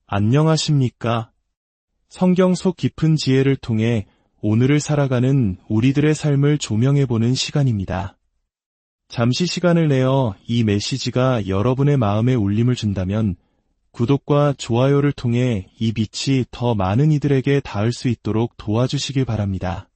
안녕하십니까? 성경 속 깊은 지혜를 통해 오늘을 살아가는 우리들의 삶을 조명해보는 시간입니다. 잠시 시간을 내어 이 메시지가 여러분의 마음에 울림을 준다면 구독과 좋아요를 통해 이 빛이 더 많은 이들에게 닿을 수 있도록 도와주시길 바랍니다.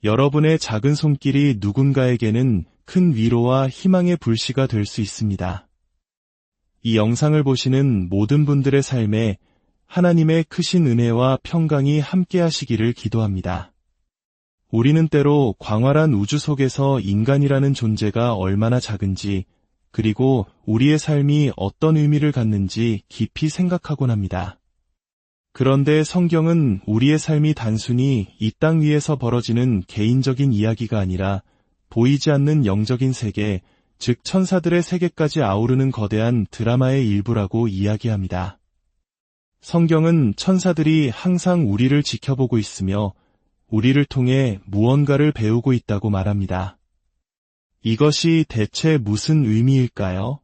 여러분의 작은 손길이 누군가에게는 큰 위로와 희망의 불씨가 될 수 있습니다. 이 영상을 보시는 모든 분들의 삶에 하나님의 크신 은혜와 평강이 함께하시기를 기도합니다. 우리는 때로 광활한 우주 속에서 인간이라는 존재가 얼마나 작은지, 그리고 우리의 삶이 어떤 의미를 갖는지 깊이 생각하곤 합니다. 그런데 성경은 우리의 삶이 단순히 이 땅 위에서 벌어지는 개인적인 이야기가 아니라 보이지 않는 영적인 세계, 즉 천사들의 세계까지 아우르는 거대한 드라마의 일부라고 이야기합니다. 성경은 천사들이 항상 우리를 지켜보고 있으며 우리를 통해 무언가를 배우고 있다고 말합니다. 이것이 대체 무슨 의미일까요?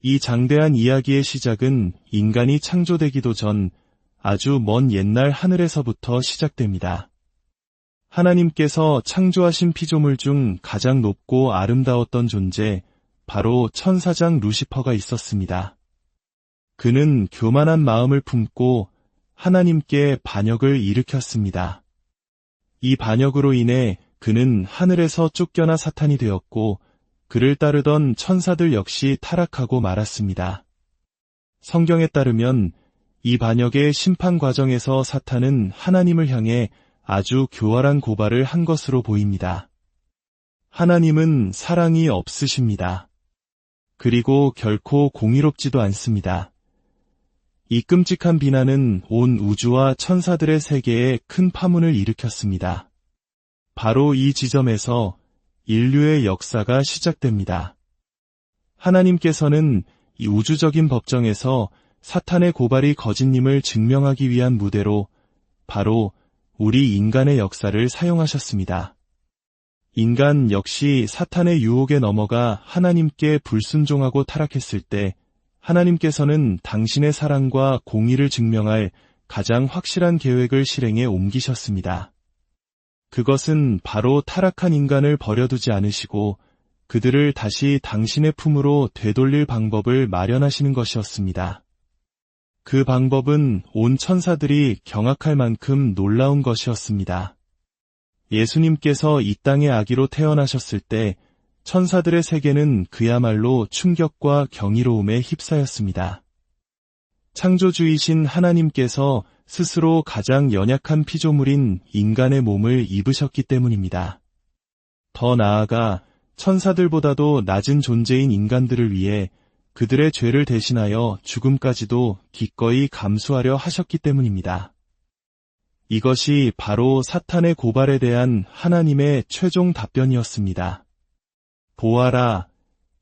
이 장대한 이야기의 시작은 인간이 창조되기도 전 아주 먼 옛날 하늘에서부터 시작됩니다. 하나님께서 창조하신 피조물 중 가장 높고 아름다웠던 존재, 바로 천사장 루시퍼가 있었습니다. 그는 교만한 마음을 품고 하나님께 반역을 일으켰습니다. 이 반역으로 인해 그는 하늘에서 쫓겨나 사탄이 되었고, 그를 따르던 천사들 역시 타락하고 말았습니다. 성경에 따르면 이 반역의 심판 과정에서 사탄은 하나님을 향해 아주 교활한 고발을 한 것으로 보입니다. 하나님은 사랑이 없으십니다. 그리고 결코 공의롭지도 않습니다. 이 끔찍한 비난은 온 우주와 천사들의 세계에 큰 파문을 일으켰습니다. 바로 이 지점에서 인류의 역사가 시작됩니다. 하나님께서는 이 우주적인 법정에서 사탄의 고발이 거짓임을 증명하기 위한 무대로 바로 우리 인간의 역사를 사용하셨습니다. 인간 역시 사탄의 유혹에 넘어가 하나님께 불순종하고 타락했을 때 하나님께서는 당신의 사랑과 공의를 증명할 가장 확실한 계획을 실행에 옮기셨습니다. 그것은 바로 타락한 인간을 버려두지 않으시고 그들을 다시 당신의 품으로 되돌릴 방법을 마련하시는 것이었습니다. 그 방법은 온 천사들이 경악할 만큼 놀라운 것이었습니다. 예수님께서 이 땅의 아기로 태어나셨을 때 천사들의 세계는 그야말로 충격과 경이로움에 휩싸였습니다. 창조주이신 하나님께서 스스로 가장 연약한 피조물인 인간의 몸을 입으셨기 때문입니다. 더 나아가 천사들보다도 낮은 존재인 인간들을 위해 그들의 죄를 대신하여 죽음까지도 기꺼이 감수하려 하셨기 때문입니다. 이것이 바로 사탄의 고발에 대한 하나님의 최종 답변이었습니다. 보아라,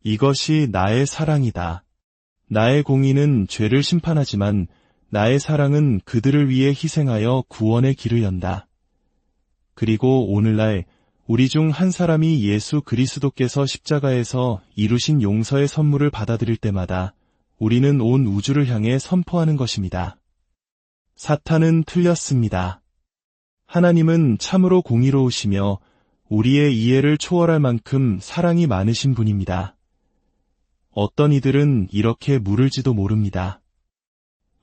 이것이 나의 사랑이다. 나의 공의는 죄를 심판하지만 나의 사랑은 그들을 위해 희생하여 구원의 길을 연다. 그리고 오늘날 우리 중 한 사람이 예수 그리스도께서 십자가에서 이루신 용서의 선물을 받아들일 때마다 우리는 온 우주를 향해 선포하는 것입니다. 사탄은 틀렸습니다. 하나님은 참으로 공의로우시며 우리의 이해를 초월할 만큼 사랑이 많으신 분입니다. 어떤 이들은 이렇게 물을지도 모릅니다.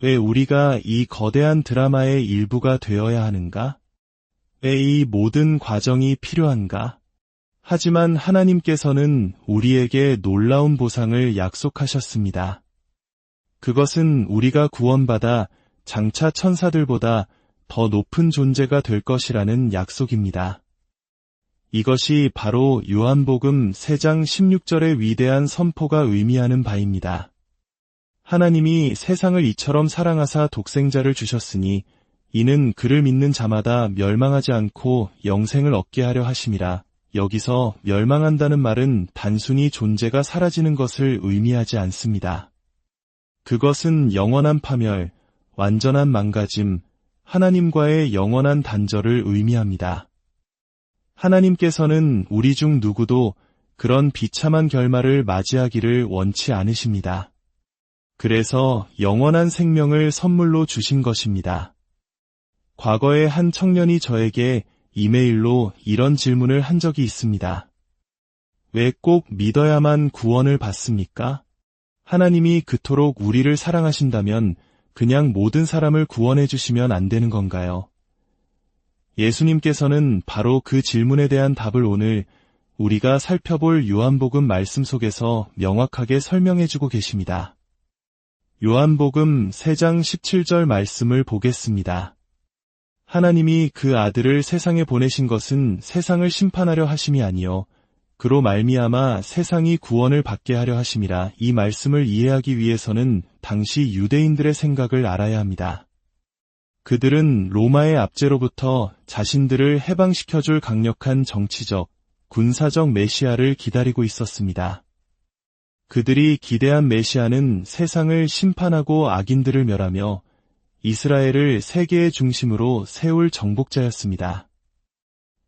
왜 우리가 이 거대한 드라마의 일부가 되어야 하는가? 왜 이 모든 과정이 필요한가? 하지만 하나님께서는 우리에게 놀라운 보상을 약속하셨습니다. 그것은 우리가 구원받아 장차 천사들보다 더 높은 존재가 될 것이라는 약속입니다. 이것이 바로 요한복음 3장 16절의 위대한 선포가 의미하는 바입니다. 하나님이 세상을 이처럼 사랑하사 독생자를 주셨으니 이는 그를 믿는 자마다 멸망하지 않고 영생을 얻게 하려 하심이라. 여기서 멸망한다는 말은 단순히 존재가 사라지는 것을 의미하지 않습니다. 그것은 영원한 파멸, 완전한 망가짐, 하나님과의 영원한 단절을 의미합니다. 하나님께서는 우리 중 누구도 그런 비참한 결말을 맞이하기를 원치 않으십니다. 그래서 영원한 생명을 선물로 주신 것입니다. 과거에 한 청년이 저에게 이메일로 이런 질문을 한 적이 있습니다. 왜 꼭 믿어야만 구원을 받습니까? 하나님이 그토록 우리를 사랑하신다면 그냥 모든 사람을 구원해 주시면 안 되는 건가요? 예수님께서는 바로 그 질문에 대한 답을 오늘 우리가 살펴볼 요한복음 말씀 속에서 명확하게 설명해 주고 계십니다. 요한복음 3장 17절 말씀을 보겠습니다. 하나님이 그 아들을 세상에 보내신 것은 세상을 심판하려 하심이 아니요 그로 말미암아 세상이 구원을 받게 하려 하심이라. 이 말씀을 이해하기 위해서는 당시 유대인들의 생각을 알아야 합니다. 그들은 로마의 압제로부터 자신들을 해방시켜줄 강력한 정치적, 군사적 메시아를 기다리고 있었습니다. 그들이 기대한 메시아는 세상을 심판하고 악인들을 멸하며 이스라엘을 세계의 중심으로 세울 정복자였습니다.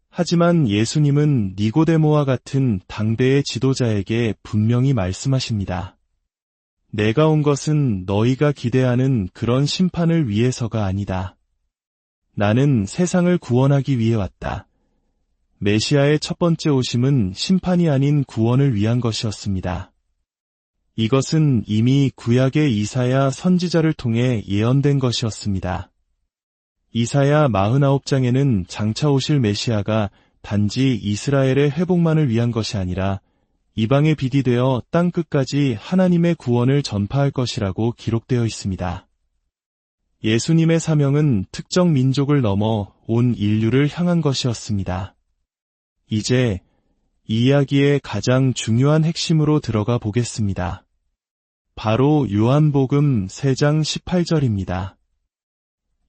하지만 예수님은 니고데모와 같은 당대의 지도자에게 분명히 말씀하십니다. 내가 온 것은 너희가 기대하는 그런 심판을 위해서가 아니다. 나는 세상을 구원하기 위해 왔다. 메시아의 첫 번째 오심은 심판이 아닌 구원을 위한 것이었습니다. 이것은 이미 구약의 이사야 선지자를 통해 예언된 것이었습니다. 이사야 49장에는 장차 오실 메시아가 단지 이스라엘의 회복만을 위한 것이 아니라 이방의 빛이 되어 땅끝까지 하나님의 구원을 전파할 것이라고 기록되어 있습니다. 예수님의 사명은 특정 민족을 넘어 온 인류를 향한 것이었습니다. 이제 이 이야기의 가장 중요한 핵심으로 들어가 보겠습니다. 바로 요한복음 3장 18절입니다.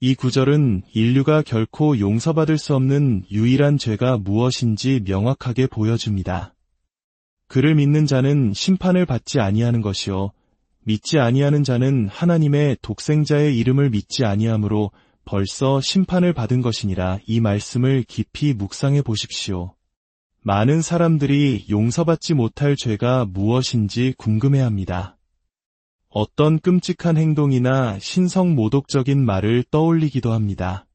이 구절은 인류가 결코 용서받을 수 없는 유일한 죄가 무엇인지 명확하게 보여줍니다. 그를 믿는 자는 심판을 받지 아니하는 것이요 믿지 아니하는 자는 하나님의 독생자의 이름을 믿지 아니하므로 벌써 심판을 받은 것이니라. 이 말씀을 깊이 묵상해 보십시오. 많은 사람들이 용서받지 못할 죄가 무엇인지 궁금해합니다. 어떤 끔찍한 행동이나 신성모독적인 말을 떠올리기도 합니다.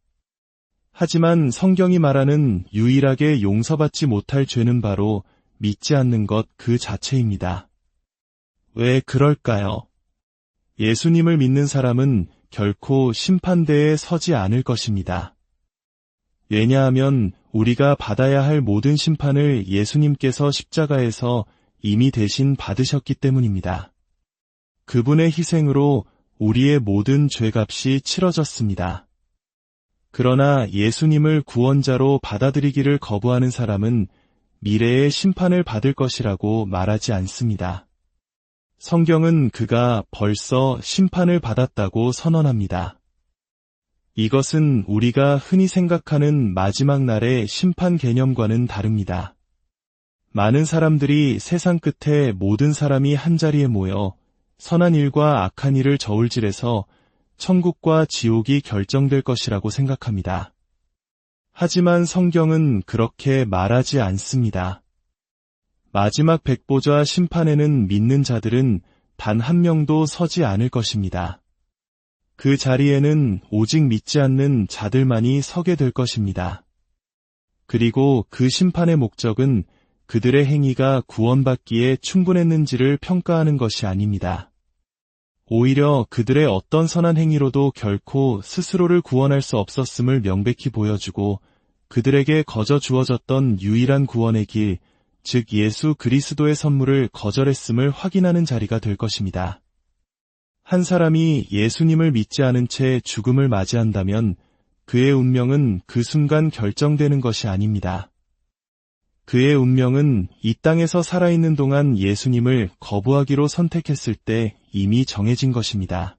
하지만 성경이 말하는 유일하게 용서받지 못할 죄는 바로 믿지 않는 것 그 자체입니다. 왜 그럴까요? 예수님을 믿는 사람은 결코 심판대에 서지 않을 것입니다. 왜냐하면 우리가 받아야 할 모든 심판을 예수님께서 십자가에서 이미 대신 받으셨기 때문입니다. 그분의 희생으로 우리의 모든 죄값이 치러졌습니다. 그러나 예수님을 구원자로 받아들이기를 거부하는 사람은 미래의 심판을 받을 것이라고 말하지 않습니다. 성경은 그가 벌써 심판을 받았다고 선언합니다. 이것은 우리가 흔히 생각하는 마지막 날의 심판 개념과는 다릅니다. 많은 사람들이 세상 끝에 모든 사람이 한자리에 모여 선한 일과 악한 일을 저울질해서 천국과 지옥이 결정될 것이라고 생각합니다. 하지만 성경은 그렇게 말하지 않습니다. 마지막 백보자 심판에는 믿는 자들은 단 한 명도 서지 않을 것입니다. 그 자리에는 오직 믿지 않는 자들만이 서게 될 것입니다. 그리고 그 심판의 목적은 그들의 행위가 구원받기에 충분했는지를 평가하는 것이 아닙니다. 오히려 그들의 어떤 선한 행위로도 결코 스스로를 구원할 수 없었음을 명백히 보여주고 그들에게 거저 주어졌던 유일한 구원의 길, 즉 예수 그리스도의 선물을 거절했음을 확인하는 자리가 될 것입니다. 한 사람이 예수님을 믿지 않은 채 죽음을 맞이한다면 그의 운명은 그 순간 결정되는 것이 아닙니다. 그의 운명은 이 땅에서 살아있는 동안 예수님을 거부하기로 선택했을 때 이미 정해진 것입니다.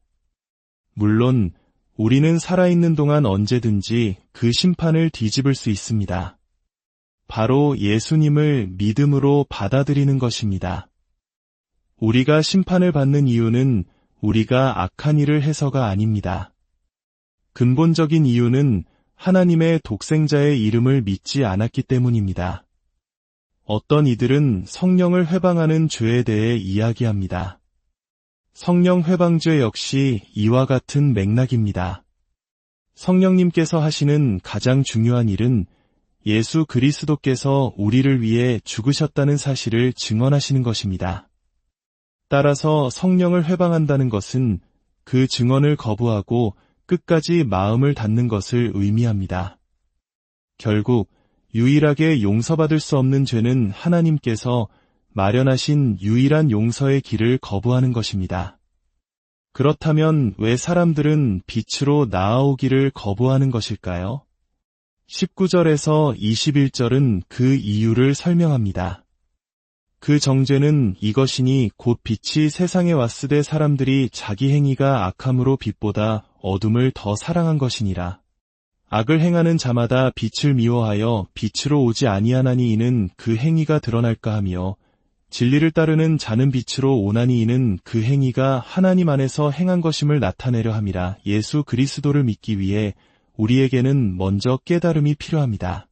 물론 우리는 살아있는 동안 언제든지 그 심판을 뒤집을 수 있습니다. 바로 예수님을 믿음으로 받아들이는 것입니다. 우리가 심판을 받는 이유는 우리가 악한 일을 해서가 아닙니다. 근본적인 이유는 하나님의 독생자의 이름을 믿지 않았기 때문입니다. 어떤 이들은 성령을 회방하는 죄에 대해 이야기합니다. 성령 회방죄 역시 이와 같은 맥락입니다. 성령님께서 하시는 가장 중요한 일은 예수 그리스도께서 우리를 위해 죽으셨다는 사실을 증언하시는 것입니다. 따라서 성령을 회방한다는 것은 그 증언을 거부하고 끝까지 마음을 닫는 것을 의미합니다. 결국 유일하게 용서받을 수 없는 죄는 하나님께서 마련하신 유일한 용서의 길을 거부하는 것입니다. 그렇다면 왜 사람들은 빛으로 나아오기를 거부하는 것일까요? 19절에서 21절은 그 이유를 설명합니다. 그 정죄는 이것이니 곧 빛이 세상에 왔으되 사람들이 자기 행위가 악함으로 빛보다 어둠을 더 사랑한 것이니라. 악을 행하는 자마다 빛을 미워하여 빛으로 오지 아니하나니 이는 그 행위가 드러날까 하며 진리를 따르는 자는 빛으로 오나니 이는 그 행위가 하나님 안에서 행한 것임을 나타내려 함이라. 예수 그리스도를 믿기 위해 우리에게는 먼저 깨달음이 필요합니다.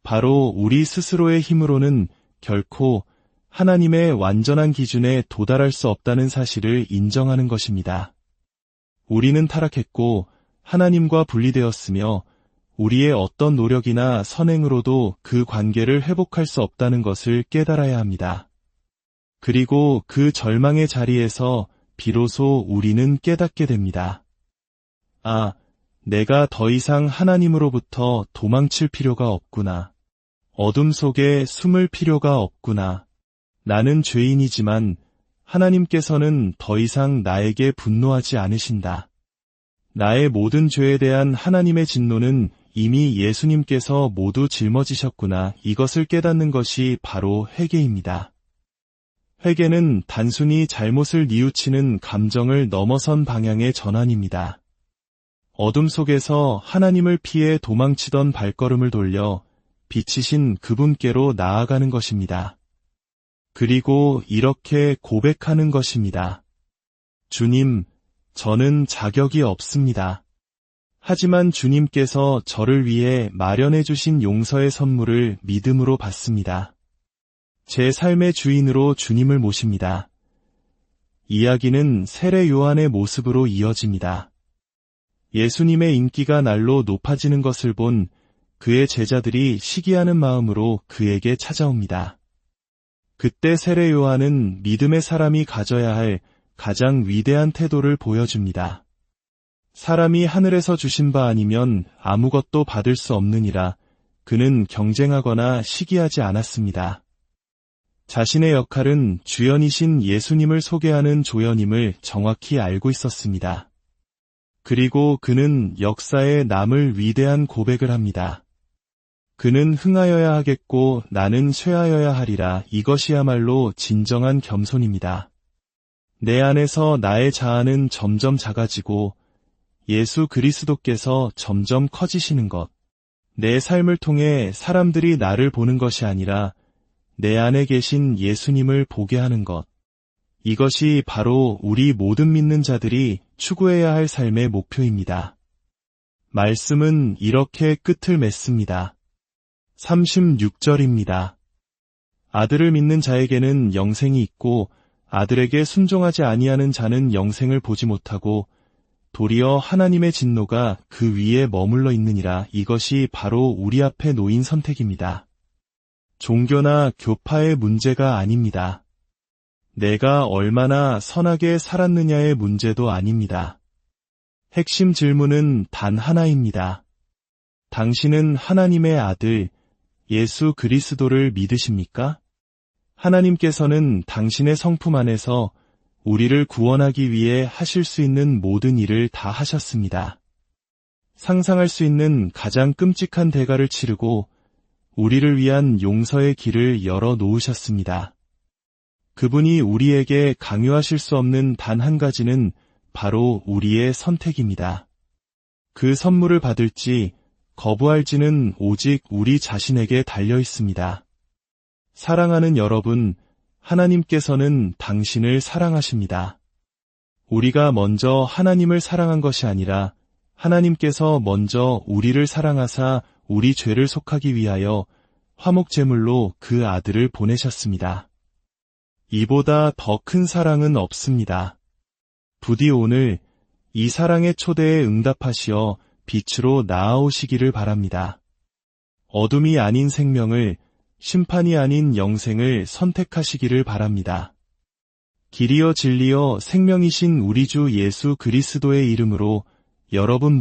바로 우리 스스로의 힘으로는 결코 하나님의 완전한 기준에 도달할 수 없다는 사실을 인정하는 것입니다. 우리는 타락했고 하나님과 분리되었으며 우리의 어떤 노력이나 선행으로도 그 관계를 회복할 수 없다는 것을 깨달아야 합니다. 그리고 그 절망의 자리에서 비로소 우리는 깨닫게 됩니다. 아, 내가 더 이상 하나님으로부터 도망칠 필요가 없구나. 어둠 속에 숨을 필요가 없구나. 나는 죄인이지만 하나님께서는 더 이상 나에게 분노하지 않으신다. 나의 모든 죄에 대한 하나님의 진노는 이미 예수님께서 모두 짊어지셨구나. 이것을 깨닫는 것이 바로 회개입니다. 회개는 단순히 잘못을 뉘우치는 감정을 넘어선 방향의 전환입니다. 어둠 속에서 하나님을 피해 도망치던 발걸음을 돌려 빛이신 그분께로 나아가는 것입니다. 그리고 이렇게 고백하는 것입니다. 주님, 저는 자격이 없습니다. 하지만 주님께서 저를 위해 마련해 주신 용서의 선물을 믿음으로 받습니다. 제 삶의 주인으로 주님을 모십니다. 이야기는 세례 요한의 모습으로 이어집니다. 예수님의 인기가 날로 높아지는 것을 본 그의 제자들이 시기하는 마음으로 그에게 찾아옵니다. 그때 세례 요한은 믿음의 사람이 가져야 할 가장 위대한 태도를 보여줍니다. 사람이 하늘에서 주신 바 아니면 아무것도 받을 수 없느니라. 그는 경쟁하거나 시기하지 않았습니다. 자신의 역할은 주연이신 예수님을 소개하는 조연임을 정확히 알고 있었습니다. 그리고 그는 역사에 남을 위대한 고백을 합니다. 그는 흥하여야 하겠고 나는 쇠하여야 하리라. 이것이야말로 진정한 겸손입니다. 내 안에서 나의 자아는 점점 작아지고 예수 그리스도께서 점점 커지시는 것. 내 삶을 통해 사람들이 나를 보는 것이 아니라 내 안에 계신 예수님을 보게 하는 것. 이것이 바로 우리 모든 믿는 자들이 추구해야 할 삶의 목표입니다. 말씀은 이렇게 끝을 맺습니다. 36절입니다. 아들을 믿는 자에게는 영생이 있고 아들에게 순종하지 아니하는 자는 영생을 보지 못하고 도리어 하나님의 진노가 그 위에 머물러 있느니라. 이것이 바로 우리 앞에 놓인 선택입니다. 종교나 교파의 문제가 아닙니다. 내가 얼마나 선하게 살았느냐의 문제도 아닙니다. 핵심 질문은 단 하나입니다. 당신은 하나님의 아들, 예수 그리스도를 믿으십니까? 하나님께서는 당신의 성품 안에서 우리를 구원하기 위해 하실 수 있는 모든 일을 다 하셨습니다. 상상할 수 있는 가장 끔찍한 대가를 치르고 우리를 위한 용서의 길을 열어 놓으셨습니다. 그분이 우리에게 강요하실 수 없는 단 한 가지는 바로 우리의 선택입니다. 그 선물을 받을지 거부할지는 오직 우리 자신에게 달려 있습니다. 사랑하는 여러분, 하나님께서는 당신을 사랑하십니다. 우리가 먼저 하나님을 사랑한 것이 아니라 하나님께서 먼저 우리를 사랑하사 우리 죄를 속하기 위하여 화목제물로 그 아들을 보내셨습니다. 이보다 더 큰 사랑은 없습니다. 부디 오늘 이 사랑의 초대에 응답하시어 빛으로 나아오시기를 바랍니다. 어둠이 아닌 생명을, 심판이 아닌 영생을 선택하시기를 바랍니다. 길이여 진리여 생명이신 우리 주 예수 그리스도의 이름으로 여러분